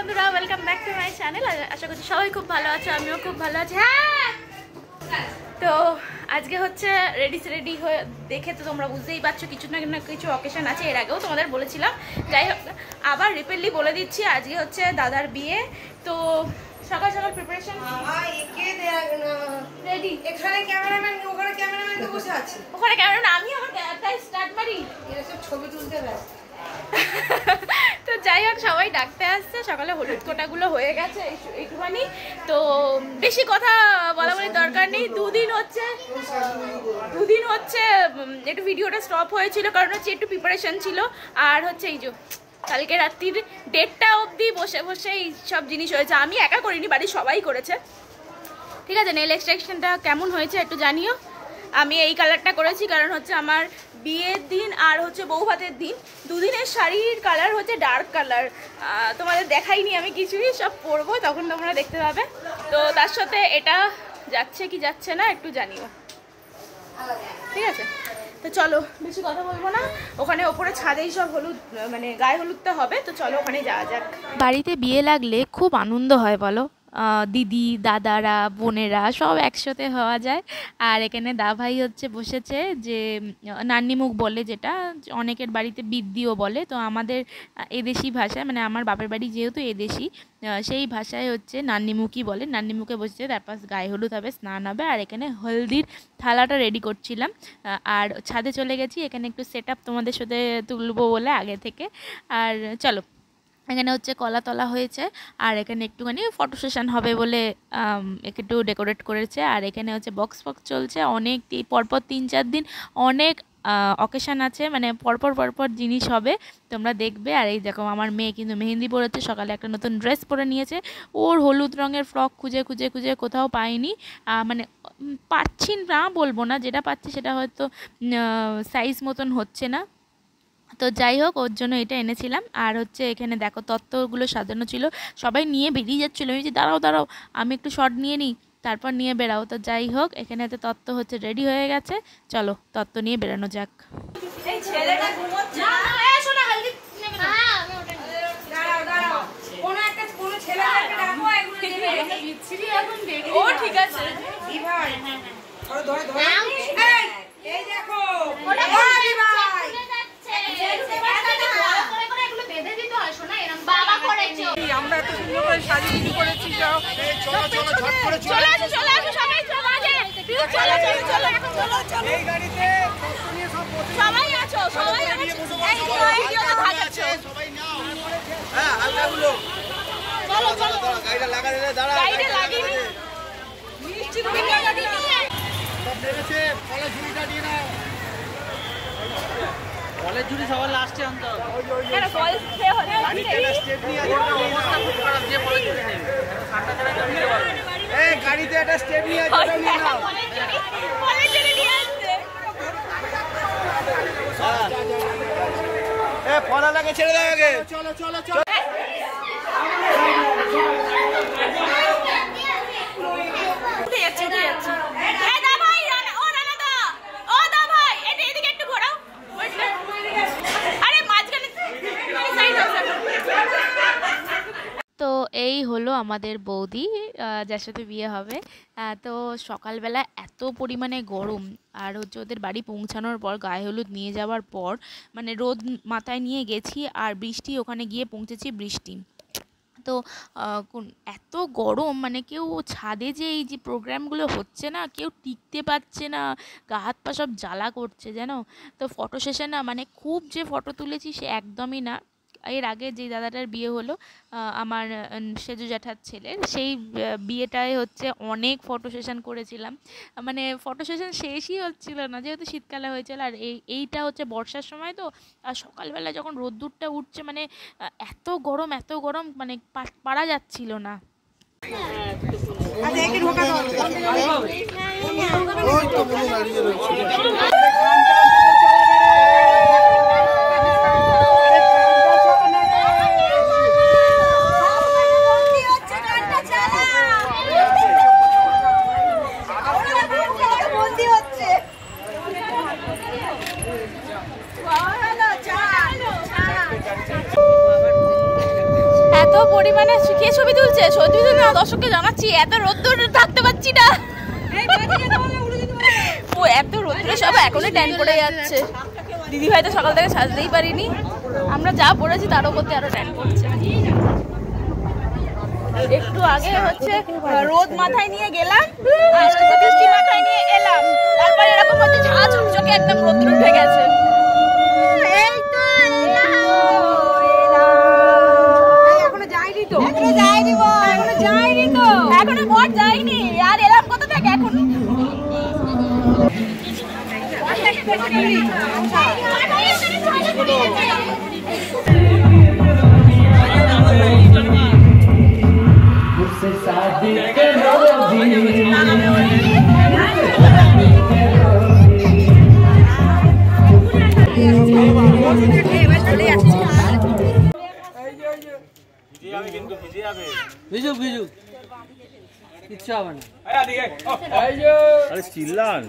বন্ধুরা, welcome back to my channel. আশা করছি সবাই খুব ভালো আছে, আমিও খুব ভালো আছি। হ্যাঁ, তো আজকে হচ্ছে রেডি হয়ে দেখে তো তোমরা বুঝতেই পারছো কিছু না কিছু অকেশন আছে। এর আগেও তোমাদের বলেছিলাম, যাই হোক আবার রিপিটলি বলে দিচ্ছি, আজকে হচ্ছে দাদার বিয়ে। তো সকাল সকাল প্রিপারেশন রেডি। এখানে ক্যামেরাম্যান, ওখানে ক্যামেরাম্যান তো বসে আছে। ওখানে ক্যামেরা, আমি আমার তাই স্টার্ট মারি, এরা সব ছবি তুলতে ব্যস্ত। তো যাই হোক সবাই ডাকতে আসছে, সকালে হলুদ কোটাগুলো হয়ে গেছে একটুখানি, তো বেশি কথা বলা বলি দরকার নেই। দুদিন হচ্ছে একটু ভিডিওটা স্টপ হয়েছিল, কারণ হচ্ছে একটু প্রিপারেশন ছিল। আর হচ্ছে এই যে কালকে রাত্রির 1:30 অবধি বসে বসে এই সব জিনিস হয়েছে। আমি একা করিনি, বাড়ির সবাই করেছে। ঠিক আছে, নেল এক্সট্রাকশনটা কেমন হয়েছে একটু জানিও। আমি এই কালারটা করেছি কারণ হচ্ছে আমার বিয়ের দিন আর হচ্ছে বউ ভাতের দিন দুদিনের শাড়ির কালার হচ্ছে ডার্ক কালার। তোমাদের দেখাইনি আমি কিছুই, সব পরবো তখন তোমরা দেখতে পাবে। তো তার সাথে এটা যাচ্ছে কি যাচ্ছে না একটু জানিও, ঠিক আছে? তো চলো বেশি কথা বলবো না, ওখানে ওপরে ছাদেই সব হলুদ মানে গায়ে হলুদটা হবে, তো চলো ওখানে যাওয়া যাক। বাড়িতে বিয়ে লাগলে খুব আনন্দ হয় বলো, দিদি দাদারা বোনেরা সব একসাথে হওয়া যায়। আর এখানে দাভাই হচ্ছে বসেছে, যে নান্নিমুখ বলে, যেটা অনেকের বাড়িতে বিদ্যিও বলে। তো আমাদের এদেশি ভাষায়, মানে আমার বাপের বাড়ি যেহেতু এদেশি, সেই ভাষায় হচ্ছে নান্নিমুখই বলে। নান্নিমুখে বসেছে, তারপর গায়ে হলুদ হবে, স্নান হবে। আর এখানে হলদির থালাটা রেডি করছিলাম। আর ছাদে চলে গেছি, এখানে একটু সেট আপ তোমাদের সাথে তুলবো বলে আগে থেকে। আর চলো, এখানে হচ্ছে কলা তলা হয়েছে, আর এখানে একটুখানি ফটো সেশন হবে বলে একটু ডেকোরেট করেছে। আর এখানে হচ্ছে বক্স চলছে অনেক, পরপর 3-4 দিন অনেক অকেশান আছে, মানে পরপর জিনিস হবে, তোমরা দেখবে। আর এই দেখো আমার মেয়ে কিন্তু মেহেন্দি পরেছে, সকালে একটা নতুন ড্রেস পরে নিয়েছে। ওর হলুদ রঙের ফ্রক খুঁজে কোথাও পাইনি, মানে পাচ্ছি না বলবো না, যেটা পাচ্ছি সেটা হয়তো সাইজ মতন হচ্ছে না। তো যাই হোক, ওর জন্য এটা এনেছিলাম। আর হচ্ছে এখানে দেখো তত্ত্বগুলো সাজানো ছিল, সবাই নিয়ে বেরিয়ে যাচ্ছিলো। আমি যে দাঁড়াও আমি একটু শর্ট নিয়ে নিই, তারপর নিয়ে বেরাও। তো যাই হোক, এখানে তো তত্ত্ব হচ্ছে রেডি হয়ে গেছে, চলো তত্ত্ব নিয়ে বেরানো যাক। ঠিক আছে, আমরা এত সুন্দর করে সাজিয়ে করেছি। সবাই আছো, সবাই কলেজ জুড়ি সবার লাস্টে অন্তত গাড়িতে একটা স্টেপ নিয়ে ফলা লাগে, ছেড়ে দেওয়া আগে। চলো তো এই হলো আমাদের বৌদি, যার সাথে বিয়ে হবে। তো সকালবেলা এত পরিমাণে গরম, আর হচ্ছে ওদের বাড়ি পৌঁছানোর পর গায়ে হলুদ নিয়ে যাওয়ার পর মানে রোদ মাথায় নিয়ে গেছি, আর বৃষ্টি, ওখানে গিয়ে পৌঁছেছি বৃষ্টি। তো এত গরম, মানে কেউ ছাদে যে এই যে প্রোগ্রামগুলো হচ্ছে না, কেউ টিকতে পারছে না, গা হাত পা সব জ্বালা করছে জানো। তো ফটো সেশন না, মানে খুব যে ফটো তুলেছি সে একদমই না। এর আগে যে দাদাটার বিয়ে হলো আমার সেজু জ্যাঠার ছেলের, সেই বিয়েটায় হচ্ছে অনেক ফটো সেশন করেছিলাম, মানে ফটো সেশন শেষই হচ্ছিল না, যেহেতু শীতকালে হয়েছিল। আর এইটা হচ্ছে বর্ষার সময়, তো আর সকালবেলা যখন রোদ্দুরটা উঠছে, মানে এত গরম, মানে পারা যাচ্ছিল না। এত পরিমাণে কে ছবি তুলছে, সত্যি না দর্শককে জানাচ্ছি, এত রোদ্দুর থাকতে পারছি না। ও এত রোদ্দুরে সব এখনো ট্যান করে যাচ্ছে। দিদি ভাই তো সকাল থেকে সাজতেই পারিনি, আমরা যা পড়েছি তার উপর আরো ট্যান করছে। একটু আগে হচ্ছে রোদ মাথায় নিয়ে গেলাম, বৃষ্টি মাথায় নিয়ে এলাম, তারপরে এরকম হচ্ছে ঝাঁ ঝকঝকে একদম রোদ্দুর উঠে গেছে। এখনো ভোট যায়নি আর এলাম কোথা থেকে এখন। চিল্লান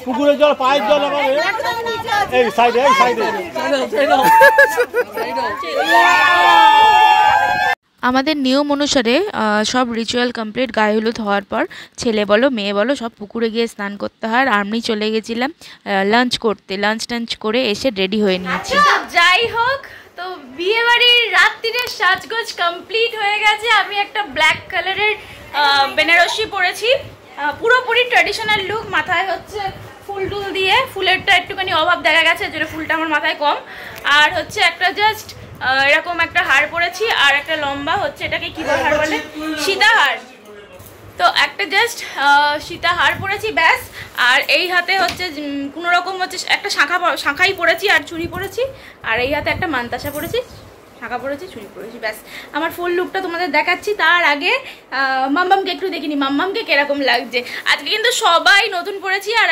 পুকুরের জল, পায়ের জল, এই সাইডে এই সাইডে। আমাদের নিয়ম অনুসারে সব রিচুয়াল কমপ্লিট, গায়ে হলুদ হওয়ার পর ছেলে বলো মেয়ে বলো সব পুকুরে গিয়ে স্নান করতে হয়। আর আমি চলে গেছিলাম লাঞ্চ করতে, লাঞ্চ টাঞ্চ করে এসে রেডি হয়ে নিয়েছি। যাই হোক, তো বিয়ে বাড়ির রাত্রির সাজগোজ কমপ্লিট হয়ে গেছে। আমি একটা ব্ল্যাক কালারের বেনারসি পরেছি, পুরোপুরি ট্র্যাডিশনাল লুক। মাথায় হচ্ছে ফুল টুল দিয়ে, ফুলেরটা একটুখানি অভাব দেখা গেছে, যেটা ফুলটা আমার মাথায় কম। আর হচ্ছে একটা জাস্ট এরকম একটা হার পরেছি, আর একটা লম্বা হচ্ছে এটাকে কি হার বলে, সীতাহার। তো একটা জাস্ট সীতাহার পরেছি ব্যাস। আর এই হাতে হচ্ছে কোনো রকম হচ্ছে একটা শাঁখাই পরেছি আর চুড়ি পরেছি। আর এই হাতে একটা মান্তাসা পরেছি, শাঁখা পরেছি, চুড়ি পরেছি, ব্যাস। আমার ফুল লুকটা তোমাদের দেখাচ্ছি। তার আগে মাম্মামকে একটু দেখিনি, মাম্মামকে কিরকম লাগছে। আজকে কিন্তু সবাই নতুন পরেছি, আর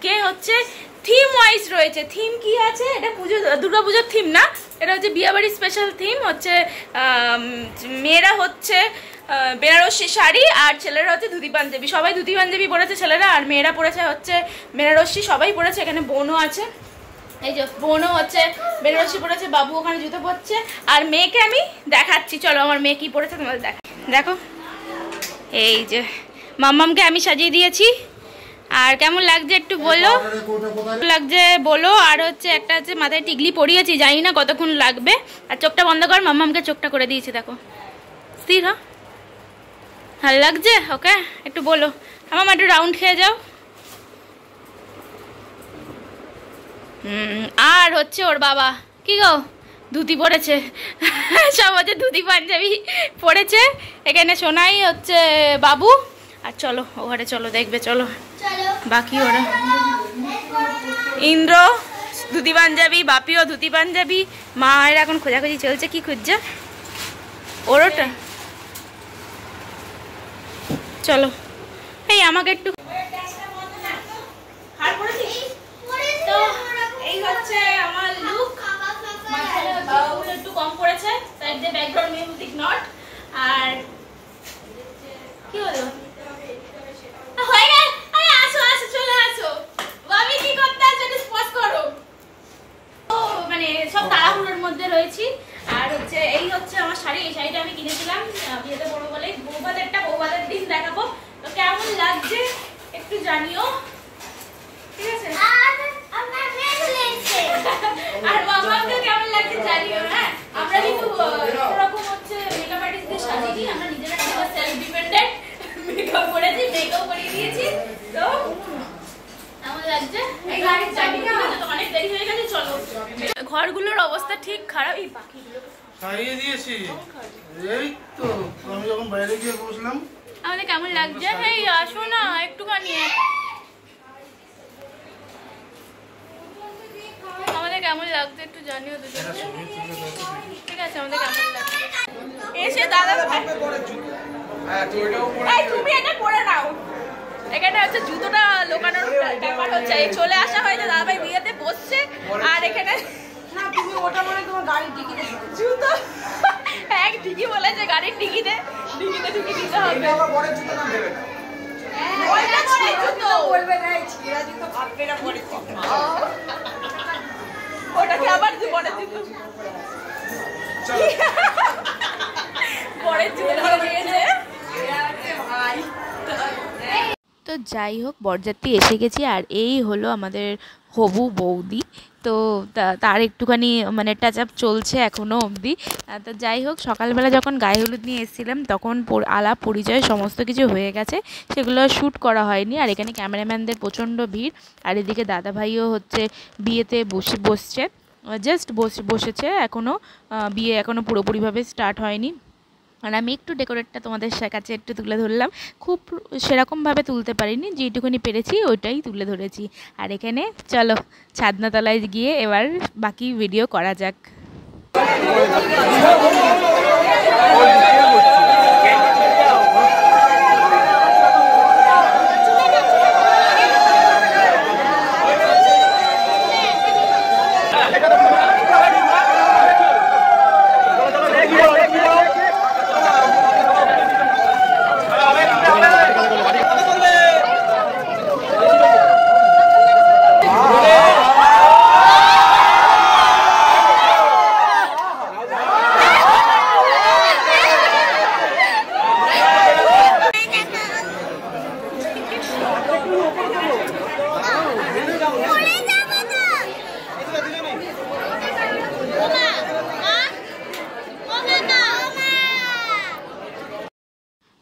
কে হচ্ছে থিম ওয়াইজ রয়েছে। থিম কি আছে, এটা পুজো, দুর্গা পুজোর থিম না, এটা হচ্ছে বিয়েবাড়ির স্পেশাল থিম। হচ্ছে মেয়েরা হচ্ছে বেনারসি শাড়ি আর ছেলেরা হচ্ছে ধুতি পাঞ্জাবি। সবাই ধুতি পাঞ্জাবি পরেছে ছেলেরা, আর মেয়েরা পরেছে হচ্ছে বেনারসি। সবাই পরেছে, এখানে বোনও আছে, এই যে বোনও হচ্ছে বেনারসি পরেছে, বাবু ওখানে জুতো পরছে। আর মেয়েকে আমি দেখাচ্ছি, চলো আমার মেয়ে কি পরেছে তোমাদের দেখো। এই যে মাম্মামকে আমি সাজিয়ে দিয়েছি। আর কেমন লাগছে একটু বলো, লাগছে বলো। আর হচ্ছে একটা হচ্ছে মাথায় টিকলি পরিয়েছি, জানি না কতক্ষণ লাগবে। আর চোখটা বন্ধ কর, মাম্মামকে চোখটা করে দিয়েছি, দেখো স্থির হ। ভালো লাগছে? ওকে, একটু বলো। মাম্মাম একটু রাউন্ড খেয়ে যাও। আর হচ্ছে ওর বাবা কি গো, ধুতি পরেছে, সব হচ্ছে ধুতি পাঞ্জাবি পরেছে। এখানে সোনাই হচ্ছে বাবু। আর চলো ও ঘরে চলো, দেখবে চলো বাকি ওরা। ইন্দ্র ধুতি পাঞ্জাবি, বাপিও ধুতি পাঞ্জাবি। মায়ের এখন খোঁজাখুঁজি চলছে, কি খুঁজছে ওরটা। চলো এই আমাকে একটু তো এই হচ্ছে আমার লুক। একটু কম পড়েছে, তাই যে ব্যাকগ্রাউন্ড মিউজিক নট। আর কি হলো, হয়ে গেল। আরে আসো আসো, চলে আসো। আমি কি করতে আছো, একটু স্পট করো। ও মানে সব তাড়াহুড়োর মধ্যে রয়েছি। আর হচ্ছে এই হচ্ছে আমার শাড়ি, এই শাড়িটা আমি কিনেছিলাম বিয়েতে বড় বলে। বৌভাতের দিন দেখাবো, তো কেমন লাগছে একটু জানিও, ঠিক আছে? আর মামাকে কেমন লাগছে জানিও। হ্যাঁ, আমরা কিন্তু এরকম হচ্ছে মেকআপ আর্টিস্টদের সাজিয়ে আমরা নিজেরা সেলফ ডিপেন্ডেন্ট মেকআপ করেছি, মেকআপ করিয়ে দিয়েছি। তো কেমন লাগছে? এই গাড়ির চাবিটা তো অনেক দেরি হয়ে গেছে, চলো। ঘরগুলোর অবস্থা ঠিক খারাপ। এই পাখিগুলো সারিয়ে দিয়েছি, এই তো আমি যখন বাইরে গিয়ে বসলাম। আমাদের কেমন লাগছে? এই আসো না একটুখানি, আমাদের কেমন লাগছে একটু জানিও দুজনে, ঠিক আছে? আমাদের কেমন লাগছে এসে দাদা তুমি এটা পরে নাও। এখানে হচ্ছে জুতোটা লোকানোর ব্যাপার হচ্ছে, চলে আসা হয়েছে দাদাভাই বিয়েতে বসছে। আর এখানে না, তুমি ওটা মনে তোমার গাড়ির টিকিটে জুতো এক টিকি বলেছে, গাড়ির টিকিটে ঢুকি দিতে হবে। বড় জুতো না দেবে না, ওইটা ছেঁড়া জুতো বলবে না, এই ছেঁড়া জুতো ভাববে না। যাই হোক, বরযাত্রী এসে গেছি, আর এই হলো আমাদের হবু বৌদি। তো তার একটুখানি মানে টাচ আপ চলছে এখনও অবধি। তো যাই হোক, সকালবেলা যখন গায়ে হলুদ নিয়ে এসেছিলাম তখন আলাপ পরিচয় সমস্ত কিছু হয়ে গেছে, সেগুলো শ্যুট করা হয়নি। আর এখানে ক্যামেরাম্যানদের প্রচণ্ড ভিড়, আর এদিকে দাদাভাইও হচ্ছে বিয়েতে বসছে, জাস্ট বসেছে এখনও, বিয়ে এখনও পুরোপুরিভাবে স্টার্ট হয়নি। আর আমি একটু ডেকোরেটটা তোমাদের কাছে একটু তুলে ধরলাম, খুব সেরকমভাবে তুলতে পারিনি, যেটুকুনি পেরেছি ওইটাই তুলে ধরেছি। আর এখানে চলো ছাদনাতলায় গিয়ে এবার বাকি ভিডিও করা যাক।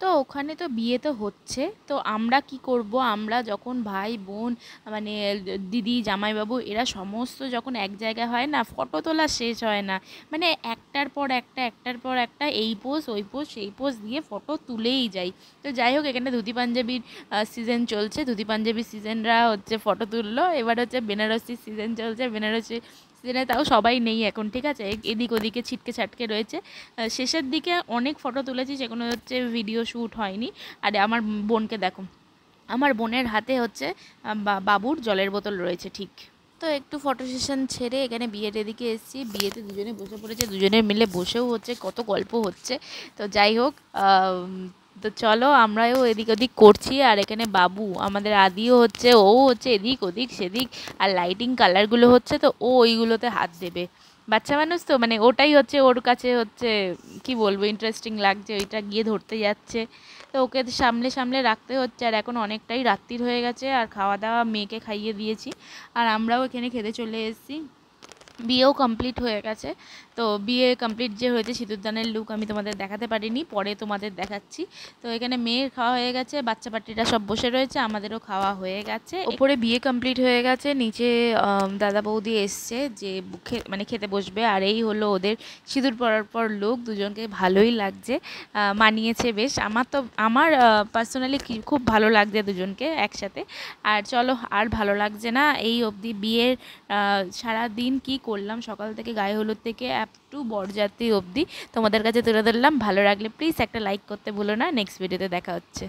তো ওখানে তো বিয়ে তো হচ্ছে, তো আমরা কি করব, আমরা যখন ভাই বোন মানে দিদি জামাইবাবু এরা সমস্ত যখন এক জায়গায় হয় না, ফটো তোলা শেষ হয় না, মানে একটার পর একটা এই পোজ ওই পোজ সেই পোজ দিয়ে ফটো তুলেই যাই। তো যাই হোক, এখানে ধুতি পাঞ্জাবির সিজন চলছে, ধুতি পাঞ্জাবির সিজনরা হচ্ছে ফটো তুললো। এবার হচ্ছে বেনারসির সিজন চলছে, বেনারসি সিজনে তাও সবাই নেই এখন, ঠিক আছে, এদিক ওদিকে ছিটকে ছাটকে রয়েছে। শেষের দিকে অনেক ফটো তুলেছি, সেগুলো হচ্ছে ভিডিও শ্যুট হয়নি। আর আমার বোনকে দেখো, আমার বোনের হাতে হচ্ছে বাবুর জলের বোতল রয়েছে ঠিক। তো একটু ফটো সেশন ছেড়ে এখানে বিয়ের এদিকে এসেছি, বিয়েতে দুজনে বসে পড়েছে, দুজনে মিলে বসেও হচ্ছে, কত গল্প হচ্ছে। তো যাই হোক, তো চলো আমরাও এদিক ওদিক করছি। আর এখানে বাবু আমাদের আদিও হচ্ছে, ও হচ্ছে এদিক ওদিক সেদিক, আর লাইটিং কালারগুলো হচ্ছে, তো ও ওইগুলোতে হাত দেবে, বাচ্চা মানুষ তো মানে ওটাই হচ্ছে ওর কাছে হচ্ছে কি বলবো ইন্টারেস্টিং লাগছে, ওইটা গিয়ে ধরতে যাচ্ছে। তো ওকে সামলে সামলে রাখতে হচ্ছে। আর এখন অনেকটাই রাত্রির হয়ে গেছে, আর খাওয়া দাওয়া মেয়েকে খাইয়ে দিয়েছি, আর আমরাও এখানে খেতে চলে এসেছি। বিয়েও কমপ্লিট হয়ে গেছে। তো বিয়ে কমপ্লিট যে হয়েছে, সিঁদুরদানের লুক আমি তোমাদের দেখাতে পারিনি, পরে তোমাদের দেখাচ্ছি। তো এখানে মেয়ের খাওয়া হয়ে গেছে, বাচ্চা পার্টিরা সব বসে রয়েছে, আমাদেরও খাওয়া হয়ে গেছে। ওপরে বিয়ে কমপ্লিট হয়ে গেছে, নিচে দাদা বৌদি এসছে যে মানে খেতে বসবে। আর এই হলো ওদের সিঁদুর পরার পর লুক, দুজনকে ভালোই লাগছে, মানিয়েছে বেশ। আমার পার্সোনালি খুব ভালো লাগছে দুজনকে একসাথে। আর চলো, আর ভালো লাগছে না, এই অবধি বিয়ের সারা দিন কি করলাম, সকাল থেকে গায়ে হলুদ থেকে অ্যাপ টু বরযাত্রী অবধি তোমাদের কাছে তুলে ধরলাম। ভালো লাগলে প্লিজ একটা লাইক করতে ভুলো না। নেক্সট ভিডিওতে দেখা হচ্ছে।